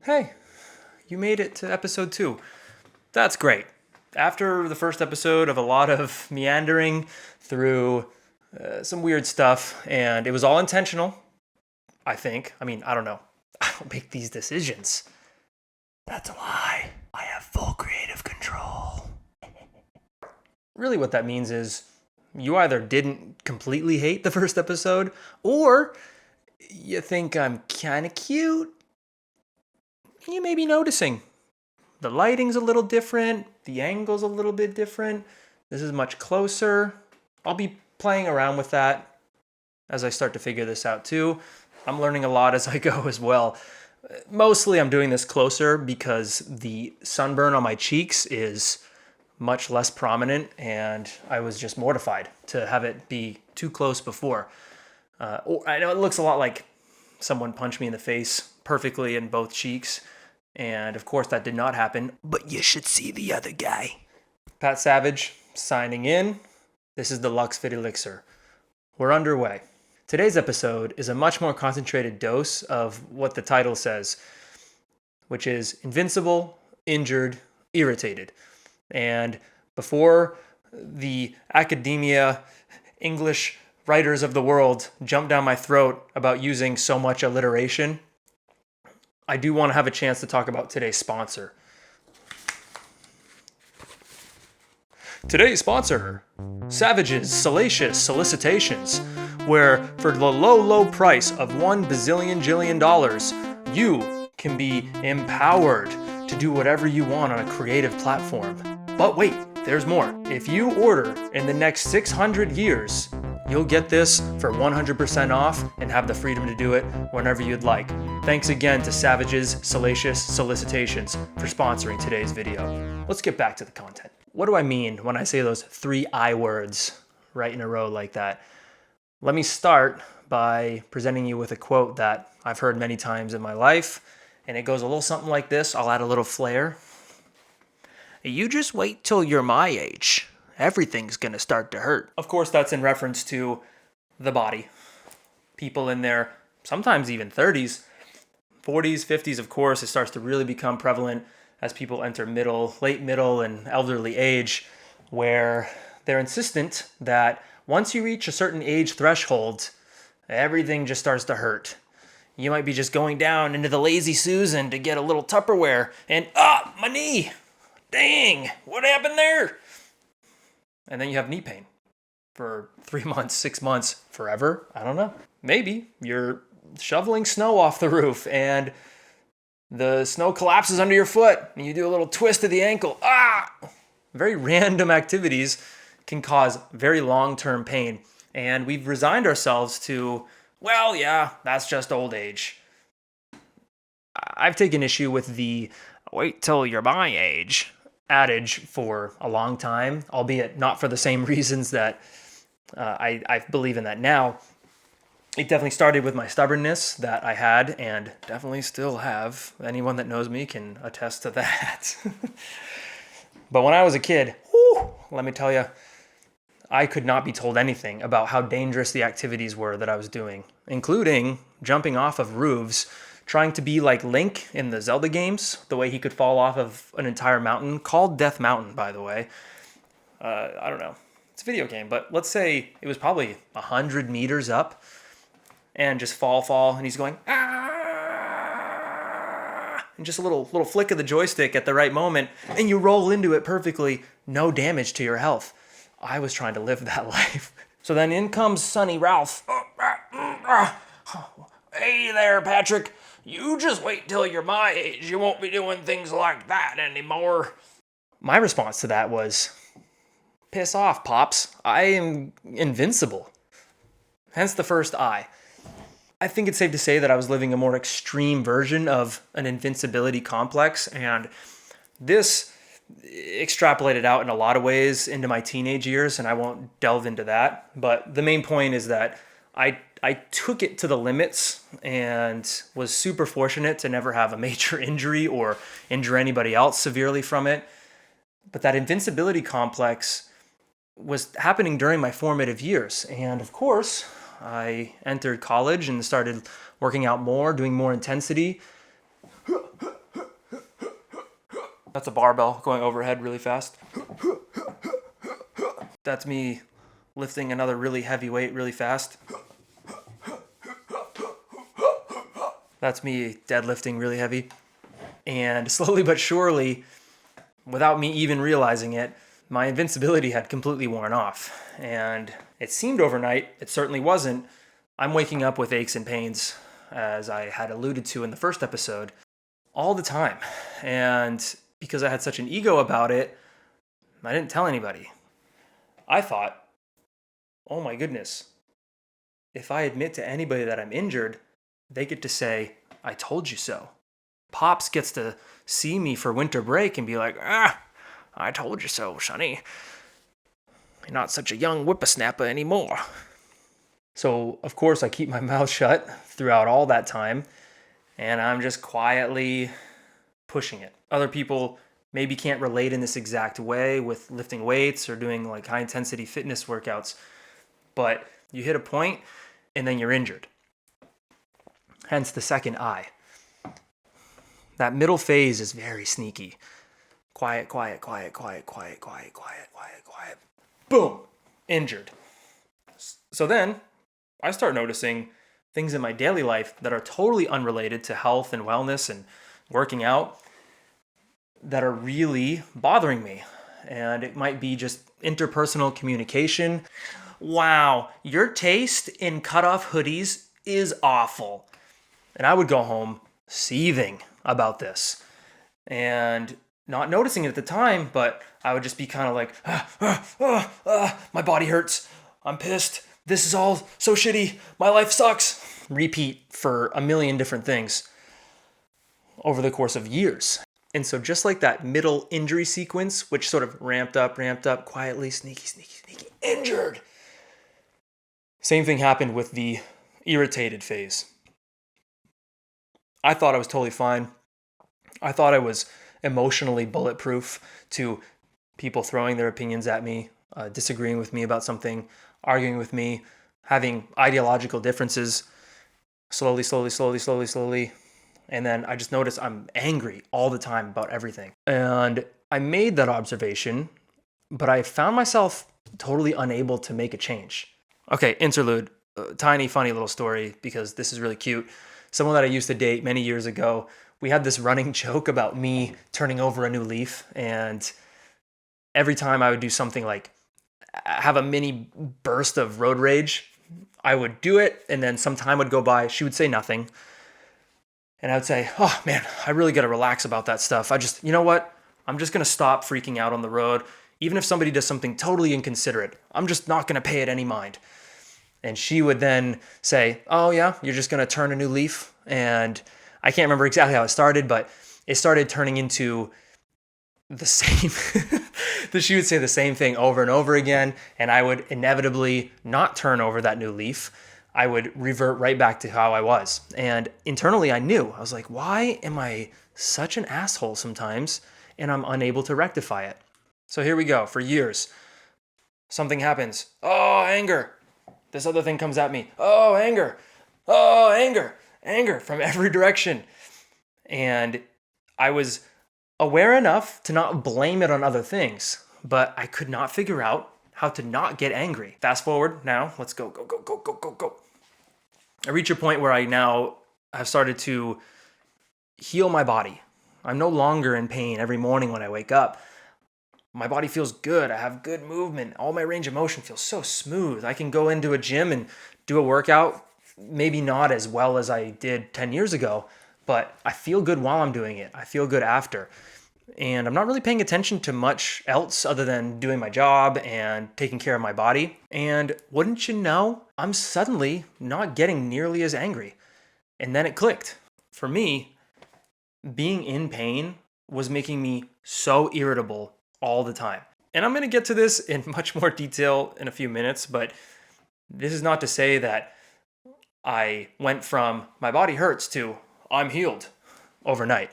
Hey, you made it to episode 2. That's great. After the first episode of a lot of meandering through some weird stuff, and it was all intentional, I think. I don't know. I don't make these decisions. That's a lie. I have full creative control. Really, what that means is you either didn't completely hate the first episode, or you think I'm kind of cute. You may be noticing. The lighting's a little different, the angle's a little bit different, this is much closer. I'll be playing around with that as I start to figure this out too. I'm learning a lot as I go as well. Mostly I'm doing this closer because the sunburn on my cheeks is much less prominent, and I was just mortified to have it be too close before. I know it looks a lot like someone punched me in the face perfectly in both cheeks. And of course that did not happen, but you should see the other guy. Pat Savage, signing in. This is the LuxFit Elixir. We're underway. Today's episode is a much more concentrated dose of what the title says, which is Invincible, Injured, Irritated. And before the academia English writers of the world jump down my throat about using so much alliteration, I do want to have a chance to talk about today's sponsor. Today's sponsor, Savage's Salacious Solicitations, where for the low price of $1 bazillion dollars, you can be empowered to do whatever you want on a creative platform. But wait, there's more. If you order in the next 600 years, you'll get this for 100% off and have the freedom to do it whenever you'd like. Thanks again to Savage's Salacious Solicitations for sponsoring today's video. Let's get back to the content. What do I mean when I say those 3 I words right in a row like that? Let me start by presenting you with a quote that I've heard many times in my life, and it goes a little something like this. I'll add a little flair. You just wait till you're my age. Everything's gonna start to hurt. Of course, that's in reference to the body. People in their sometimes even 30s, 40s, 50s, of course, it starts to really become prevalent as people enter late middle and elderly age, where they're insistent that once you reach a certain age threshold, everything just starts to hurt. You might be just going down into the Lazy Susan to get a little Tupperware, and my knee! Dang, what happened there? And then you have knee pain for 3 months, 6 months, forever. I don't know. Maybe you're shoveling snow off the roof and the snow collapses under your foot and you do a little twist of the ankle. Very random activities can cause very long-term pain. And we've resigned ourselves to, well, yeah, that's just old age. I've taken issue with the wait till you're my age adage for a long time, albeit not for the same reasons that I believe in that now. It definitely started with my stubbornness that I had and definitely still have. Anyone that knows me can attest to that. But when I was a kid, let me tell you, I could not be told anything about how dangerous the activities were that I was doing, including jumping off of roofs, trying to be like Link in the Zelda games, the way he could fall off of an entire mountain, called Death Mountain, by the way. I don't know. It's a video game, but let's say it was probably 100 meters up, and just fall, and he's going, and just a little flick of the joystick at the right moment, and you roll into it perfectly, no damage to your health. I was trying to live that life. So then in comes Sonny Ralph. Hey there, Patrick. You just wait till you're my age. You won't be doing things like that anymore. My response to that was, piss off, Pops. I am invincible. Hence the first I. I think it's safe to say that I was living a more extreme version of an invincibility complex, and this extrapolated out in a lot of ways into my teenage years, and I won't delve into that. But the main point is that I took it to the limits and was super fortunate to never have a major injury or injure anybody else severely from it. But that invincibility complex was happening during my formative years. And of course, I entered college and started working out more, doing more intensity. That's a barbell going overhead really fast. That's me lifting another really heavy weight really fast. That's me deadlifting really heavy. And slowly but surely, without me even realizing it, my invincibility had completely worn off. And it seemed overnight, it certainly wasn't. I'm waking up with aches and pains, as I had alluded to in the first episode, all the time. And because I had such an ego about it, I didn't tell anybody. I thought, oh my goodness, if I admit to anybody that I'm injured, they get to say, I told you so. Pops gets to see me for winter break and be like, I told you so, sonny. You're not such a young whippersnapper anymore. So, of course, I keep my mouth shut throughout all that time, and I'm just quietly pushing it. Other people maybe can't relate in this exact way with lifting weights or doing like high-intensity fitness workouts, but you hit a point and then you're injured. Hence the second I. That middle phase is very sneaky. Quiet, quiet, quiet, quiet, quiet, quiet, quiet, quiet, quiet. Boom! Injured. So then, I start noticing things in my daily life that are totally unrelated to health and wellness and working out that are really bothering me. And it might be just interpersonal communication. Wow, your taste in cutoff hoodies is awful. And I would go home seething about this and not noticing it at the time, but I would just be kind of like, my body hurts. I'm pissed. This is all so shitty. My life sucks. Repeat for a million different things over the course of years. And so just like that middle injury sequence, which sort of ramped up, quietly, sneaky, injured. Same thing happened with the irritated phase. I thought I was totally fine. I thought I was emotionally bulletproof to people throwing their opinions at me, disagreeing with me about something, arguing with me, having ideological differences, slowly. And then I just noticed I'm angry all the time about everything. And I made that observation, but I found myself totally unable to make a change. Okay, interlude, tiny funny little story because this is really cute. Someone that I used to date many years ago, we had this running joke about me turning over a new leaf, and every time I would do something like have a mini burst of road rage, I would do it, and then some time would go by, she would say nothing, and I would say, oh man, I really gotta relax about that stuff. You know what? I'm just gonna stop freaking out on the road. Even if somebody does something totally inconsiderate, I'm just not gonna pay it any mind. And she would then say, oh yeah, you're just gonna turn a new leaf. And I can't remember exactly how it started, but it started turning into the same, she would say the same thing over and over again. And I would inevitably not turn over that new leaf. I would revert right back to how I was. And internally I knew, I was like, why am I such an asshole sometimes? And I'm unable to rectify it. So here we go, for years. Something happens. Oh, anger. This other thing comes at me. Oh, anger. Oh, anger from every direction. And I was aware enough to not blame it on other things, but I could not figure out how to not get angry. Fast forward now, let's go. I reach a point where I now have started to heal my body. I'm no longer in pain every morning when I wake up. My body feels good. I have good movement. All my range of motion feels so smooth. I can go into a gym and do a workout, maybe not as well as I did 10 years ago, but I feel good while I'm doing it. I feel good after. And I'm not really paying attention to much else other than doing my job and taking care of my body. And wouldn't you know, I'm suddenly not getting nearly as angry. And then it clicked. For me, being in pain was making me so irritable all the time. And I'm going to get to this in much more detail in a few minutes, but this is not to say that I went from my body hurts to I'm healed overnight.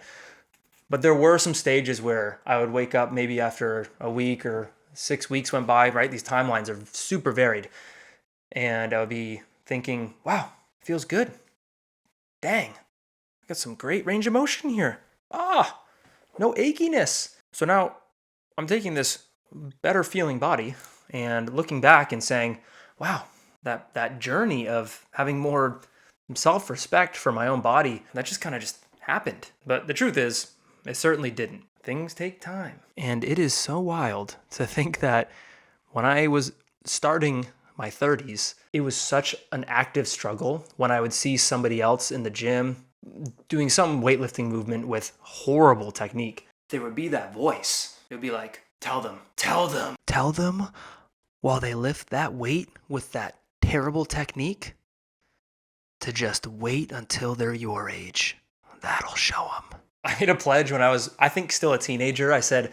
But there were some stages where I would wake up maybe after a week or 6 weeks went by, right? These timelines are super varied. And I would be thinking, wow, feels good. Dang, I got some great range of motion here. No achiness. So now I'm taking this better feeling body and looking back and saying, wow, that journey of having more self-respect for my own body, that just kind of just happened. But the truth is, it certainly didn't. Things take time. And it is so wild to think that when I was starting my 30s, it was such an active struggle when I would see somebody else in the gym doing some weightlifting movement with horrible technique. There would be that voice. It would be like, tell them. Tell them while they lift that weight with that terrible technique to just wait until they're your age. That'll show them. I made a pledge when I was, I think, still a teenager. I said,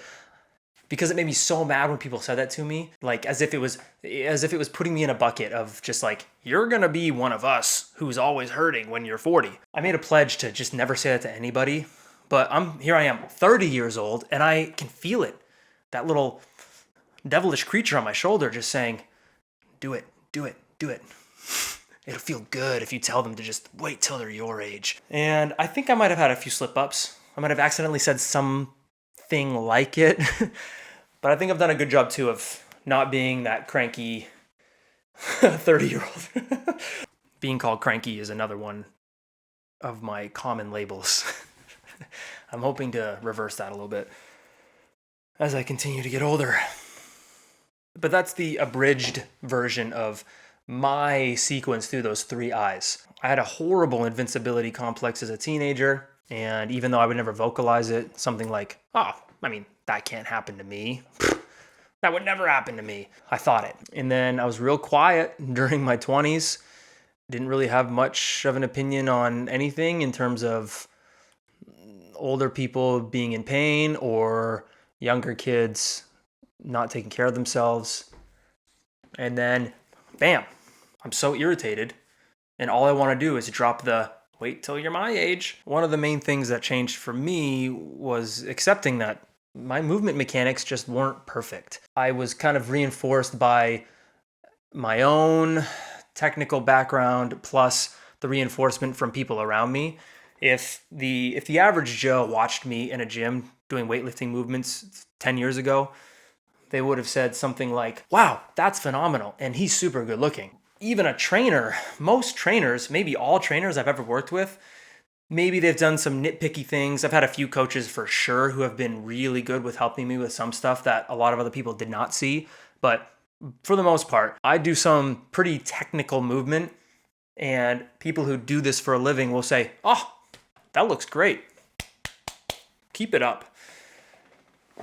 because it made me so mad when people said that to me, like as if it was putting me in a bucket of just like, you're gonna be one of us who's always hurting when you're 40. I made a pledge to just never say that to anybody, but here I am, 30 years old, and I can feel it. That little devilish creature on my shoulder just saying, do it. It'll feel good if you tell them to just wait till they're your age. And I think I might have had a few slip-ups. I might have accidentally said something like it. But I think I've done a good job, too, of not being that cranky 30-year-old. Being called cranky is another one of my common labels. I'm hoping to reverse that a little bit as I continue to get older. But that's the abridged version of my sequence through those 3 eyes. I had a horrible invincibility complex as a teenager, and even though I would never vocalize it, something like, that can't happen to me. That would never happen to me. I thought it. And then I was real quiet during my 20s. Didn't really have much of an opinion on anything in terms of older people being in pain or younger kids not taking care of themselves. And then, bam, I'm so irritated. And all I want to do is drop the wait till you're my age. One of the main things that changed for me was accepting that my movement mechanics just weren't perfect. I was kind of reinforced by my own technical background plus the reinforcement from people around me. If the average Joe watched me in a gym doing weightlifting movements 10 years ago, they would have said something like, wow, that's phenomenal, and he's super good looking. Even a trainer, most trainers, maybe all trainers I've ever worked with, maybe they've done some nitpicky things. I've had a few coaches for sure who have been really good with helping me with some stuff that a lot of other people did not see. But for the most part, I do some pretty technical movement, and people who do this for a living will say, oh, that looks great. Keep it up.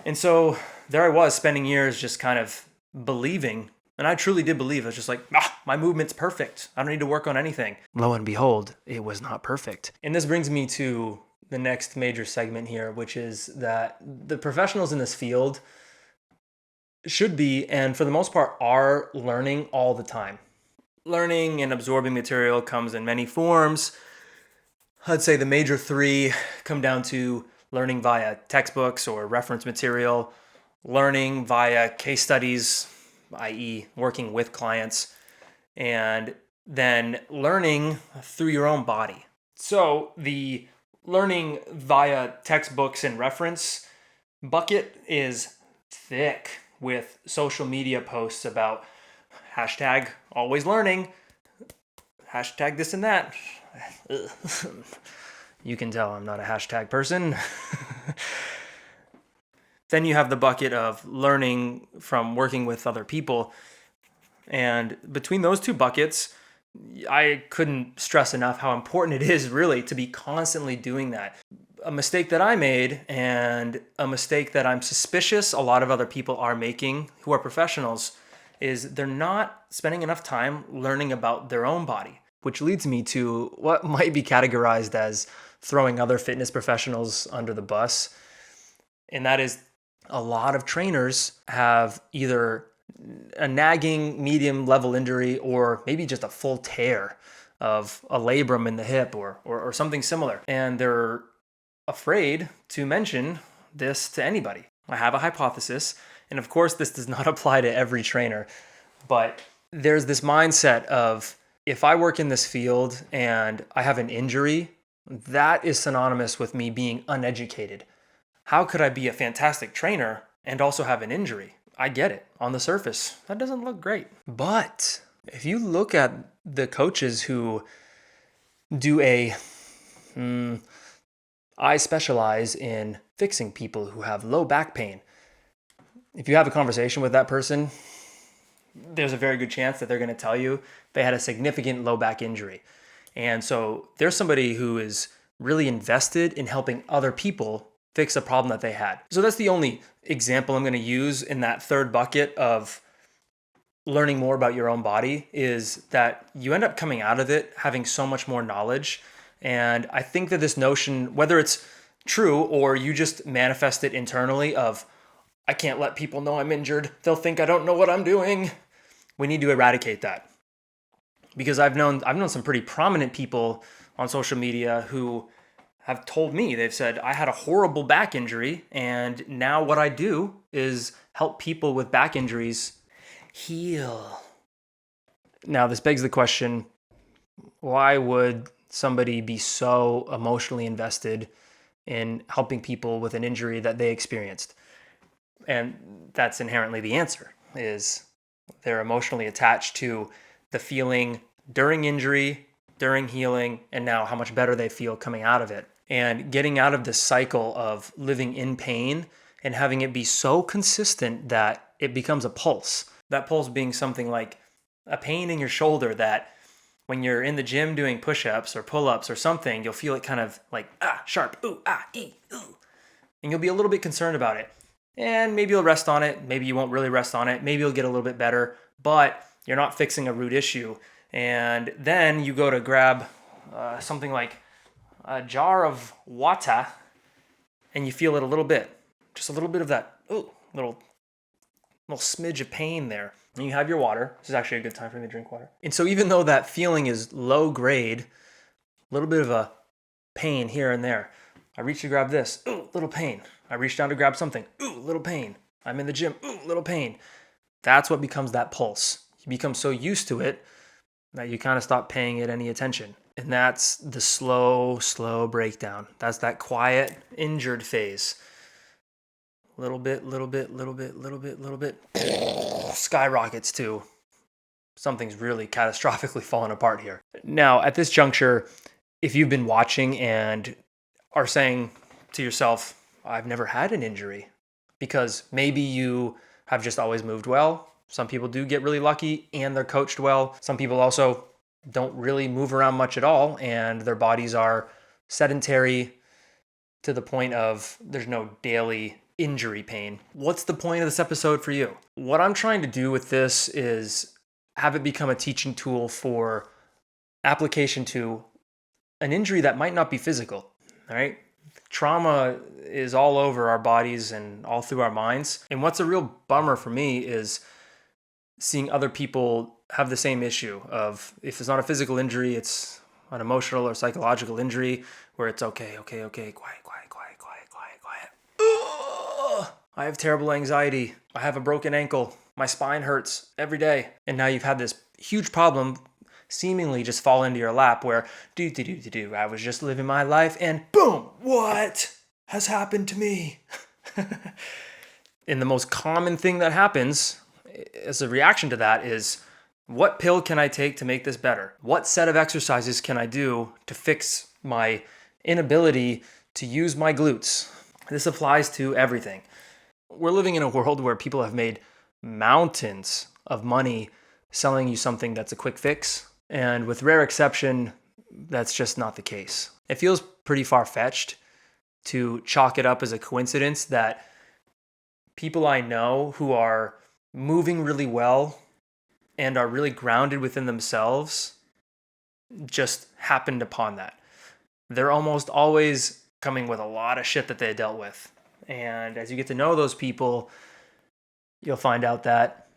And so there I was spending years just kind of believing, and I truly did believe. I was just like, my movement's perfect. I don't need to work on anything. Lo and behold, it was not perfect. And this brings me to the next major segment here, which is that the professionals in this field should be, and for the most part, are learning all the time. Learning and absorbing material comes in many forms. I'd say the major 3 come down to learning via textbooks or reference material, learning via case studies, i.e. working with clients, and then learning through your own body. So the learning via textbooks and reference bucket is thick with social media posts about hashtag always learning, hashtag this and that. You can tell I'm not a hashtag person. Then you have the bucket of learning from working with other people. And between those 2 buckets, I couldn't stress enough how important it is really to be constantly doing that. A mistake that I made, and a mistake that I'm suspicious a lot of other people are making who are professionals, is they're not spending enough time learning about their own body, which leads me to what might be categorized as throwing other fitness professionals under the bus. And that is, a lot of trainers have either a nagging medium level injury or maybe just a full tear of a labrum in the hip or something similar. And they're afraid to mention this to anybody. I have a hypothesis, and of course this does not apply to every trainer, but there's this mindset of, if I work in this field and I have an injury, that is synonymous with me being uneducated. How could I be a fantastic trainer and also have an injury? I get it. On the surface, that doesn't look great. But if you look at the coaches who do I specialize in fixing people who have low back pain. If you have a conversation with that person, there's a very good chance that they're going to tell you they had a significant low back injury. And so there's somebody who is really invested in helping other people fix a problem that they had. So that's the only example I'm going to use in that third bucket of learning more about your own body, is that you end up coming out of it having so much more knowledge. And I think that this notion, whether it's true or you just manifest it internally of, I can't let people know I'm injured, they'll think I don't know what I'm doing. We need to eradicate that. Because I've known some pretty prominent people on social media who have told me, they've said, I had a horrible back injury, and now what I do is help people with back injuries heal. Now, this begs the question, why would somebody be so emotionally invested in helping people with an injury that they experienced? And that's inherently the answer, is they're emotionally attached to the feeling during injury, during healing, and now how much better they feel coming out of it. And getting out of this cycle of living in pain and having it be so consistent that it becomes a pulse. That pulse being something like a pain in your shoulder that when you're in the gym doing push-ups or pull-ups or something, you'll feel it kind of like, sharp, ooh, ooh. And you'll be a little bit concerned about it. And maybe you'll rest on it. Maybe you won't really rest on it. Maybe you'll get a little bit better, but you're not fixing a root issue. And then you go to grab something like a jar of water and you feel it a little bit. Just a little bit of that, little smidge of pain there. And you have your water. This is actually a good time for me to drink water. And so even though that feeling is low grade, a little bit of a pain here and there. I reach to grab this, little pain. I reach down to grab something, little pain. I'm in the gym, little pain. That's what becomes that pulse. You become so used to it that you kind of stop paying it any attention. And that's the slow breakdown. That's that quiet, injured phase. Little bit, skyrockets to something's really catastrophically fallen apart here. Now, at this juncture, if you've been watching and are saying to yourself, I've never had an injury, because maybe you have just always moved well. Some people do get really lucky and they're coached well. Some people also don't really move around much at all and their bodies are sedentary to the point of there's no daily injury pain. What's the point of this episode for you? What I'm trying to do with this is have it become a teaching tool for application to an injury that might not be physical, all right? Trauma is all over our bodies and all through our minds. And what's a real bummer for me is seeing other people have the same issue of, if it's not a physical injury, it's an emotional or psychological injury where it's okay, quiet. Ugh! I have terrible anxiety. I have a broken ankle. My spine hurts every day. And now you've had this huge problem seemingly just fall into your lap where I was just living my life and boom, what has happened to me? And the most common thing that happens as a reaction to that is, what pill can I take to make this better? What set of exercises can I do to fix my inability to use my glutes? This applies to everything. We're living in a world where people have made mountains of money selling you something that's a quick fix. And with rare exception, that's just not the case. It feels pretty far-fetched to chalk it up as a coincidence that people I know who are moving really well and are really grounded within themselves just happened upon that. They're almost always coming with a lot of shit that they dealt with. And as you get to know those people, you'll find out that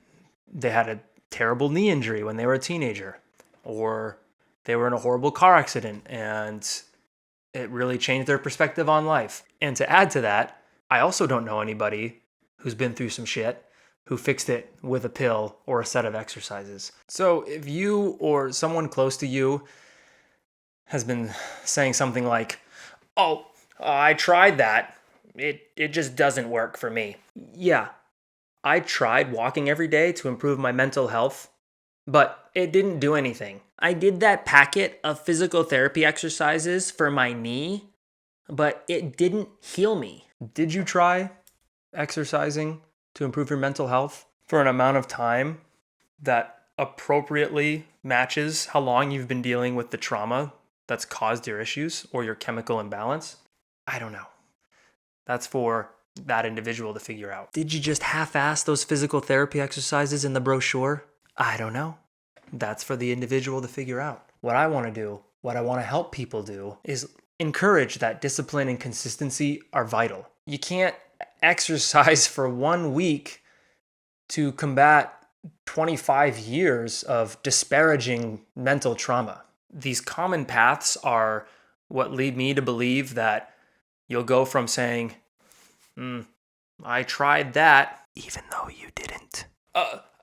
they had a terrible knee injury when they were a teenager, or they were in a horrible car accident and it really changed their perspective on life. And to add to that, I also don't know anybody who's been through some shit who fixed it with a pill or a set of exercises. So if you or someone close to you has been saying something like, I tried that, it just doesn't work for me. Yeah, I tried walking every day to improve my mental health, but it didn't do anything. I did that packet of physical therapy exercises for my knee, but it didn't heal me. Did you try exercising to improve your mental health for an amount of time that appropriately matches how long you've been dealing with the trauma that's caused your issues or your chemical imbalance? I don't know. That's for that individual to figure out. Did you just half-ass those physical therapy exercises in the brochure? I don't know. That's for the individual to figure out. What I want to do, what I want to help people do, is encourage that discipline and consistency are vital. You can't exercise for 1 week to combat 25 years of disparaging mental trauma. These common paths are what lead me to believe that you'll go from saying, I tried that, even though you didn't.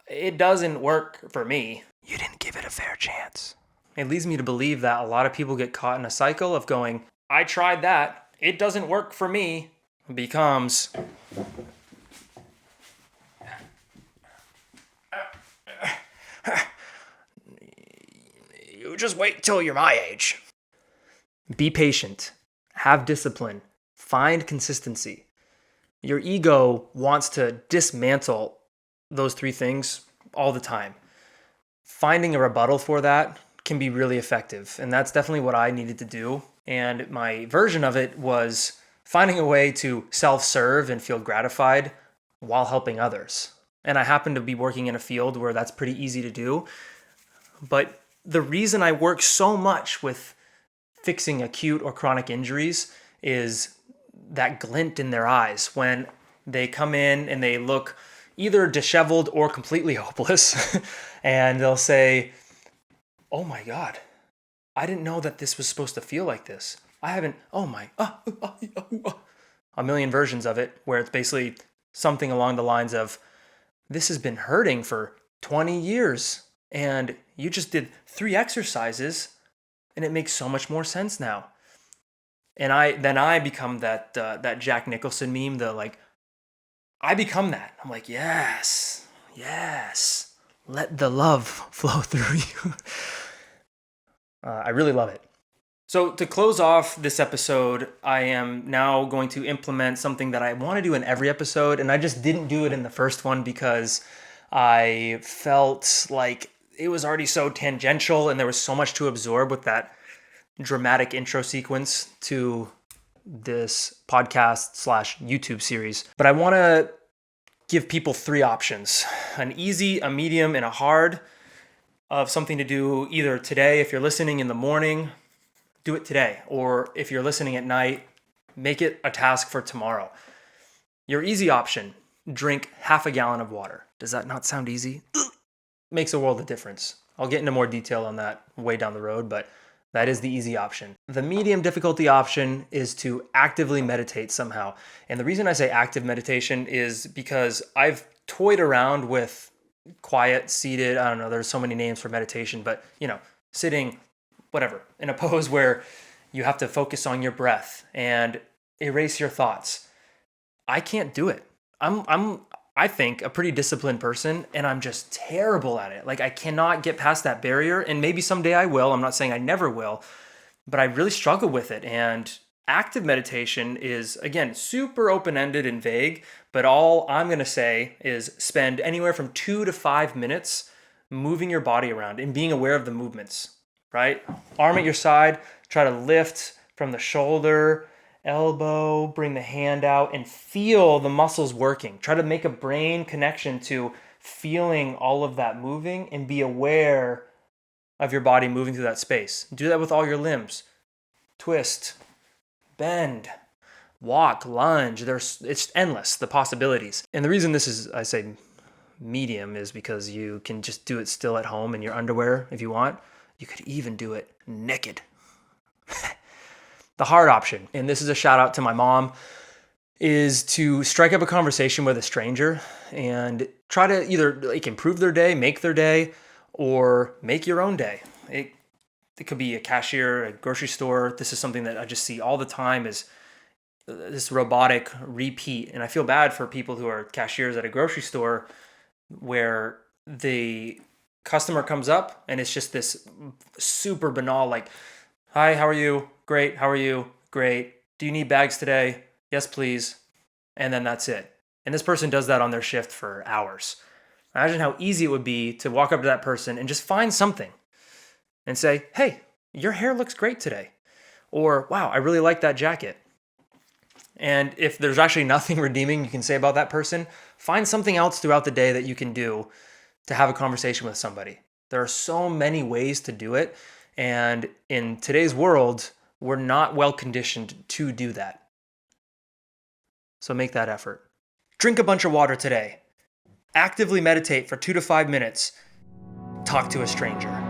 It doesn't work for me. You didn't give it a fair chance. It leads me to believe that a lot of people get caught in a cycle of going, I tried that, it doesn't work for me, becomes, you just wait till you're my age. Be patient, have discipline, find consistency. Your ego wants to dismantle those 3 things all the time. Finding a rebuttal for that can be really effective, and that's definitely what I needed to do. And my version of it was finding a way to self-serve and feel gratified while helping others. And I happen to be working in a field where that's pretty easy to do. But the reason I work so much with fixing acute or chronic injuries is that glint in their eyes when they come in and they look either disheveled or completely hopeless. And they'll say, oh my God, I didn't know that this was supposed to feel like this. I haven't, a million versions of it where it's basically something along the lines of, this has been hurting for 20 years and you just did 3 exercises and it makes so much more sense now. And I become that Jack Nicholson meme, I become that. I'm like, yes, let the love flow through you. I really love it. So to close off this episode, I am now going to implement something that I want to do in every episode, and I just didn't do it in the first one because I felt like it was already so tangential and there was so much to absorb with that dramatic intro sequence to this podcast / YouTube series. But I want to give people 3 options: an easy, a medium, and a hard, of something to do either today. If you're listening in the morning, do it today. Or if you're listening at night, make it a task for tomorrow. Your easy option, drink half a gallon of water. Does that not sound easy? Makes a world of difference. I'll get into more detail on that way down the road, but that is the easy option. The medium difficulty option is to actively meditate somehow. And the reason I say active meditation is because I've toyed around with quiet, seated, I don't know, there's so many names for meditation, but sitting, whatever, in a pose where you have to focus on your breath and erase your thoughts. I can't do it. I think, a pretty disciplined person, and I'm just terrible at it. I cannot get past that barrier, and maybe someday I will. I'm not saying I never will, but I really struggle with it. And active meditation is, again, super open-ended and vague, but all I'm going to say is spend anywhere from 2 to 5 minutes moving your body around and being aware of the movements, right? Arm at your side, try to lift from the shoulder, elbow, bring the hand out and feel the muscles working. Try to make a brain connection to feeling all of that moving and be aware of your body moving through that space. Do that with all your limbs. Twist, bend, walk, lunge. It's endless, the possibilities. And the reason this is, I say medium, is because you can just do it still at home in your underwear if you want. You could even do it naked. The hard option, and this is a shout out to my mom, is to strike up a conversation with a stranger and try to either improve their day, make their day, or make your own day. It could be a cashier, a grocery store. This is something that I just see all the time is this robotic repeat. And I feel bad for people who are cashiers at a grocery store where the customer comes up and it's just this super banal, like, hi, how are you? Great. How are you? Great. Do you need bags today? Yes, please. And then that's it. And this person does that on their shift for hours. Imagine how easy it would be to walk up to that person and just find something and say, hey, your hair looks great today. Or, wow, I really like that jacket. And if there's actually nothing redeeming you can say about that person, find something else throughout the day that you can do to have a conversation with somebody. There are so many ways to do it. And in today's world, we're not well conditioned to do that. So make that effort. Drink a bunch of water today. Actively meditate for 2 to 5 minutes. Talk to a stranger.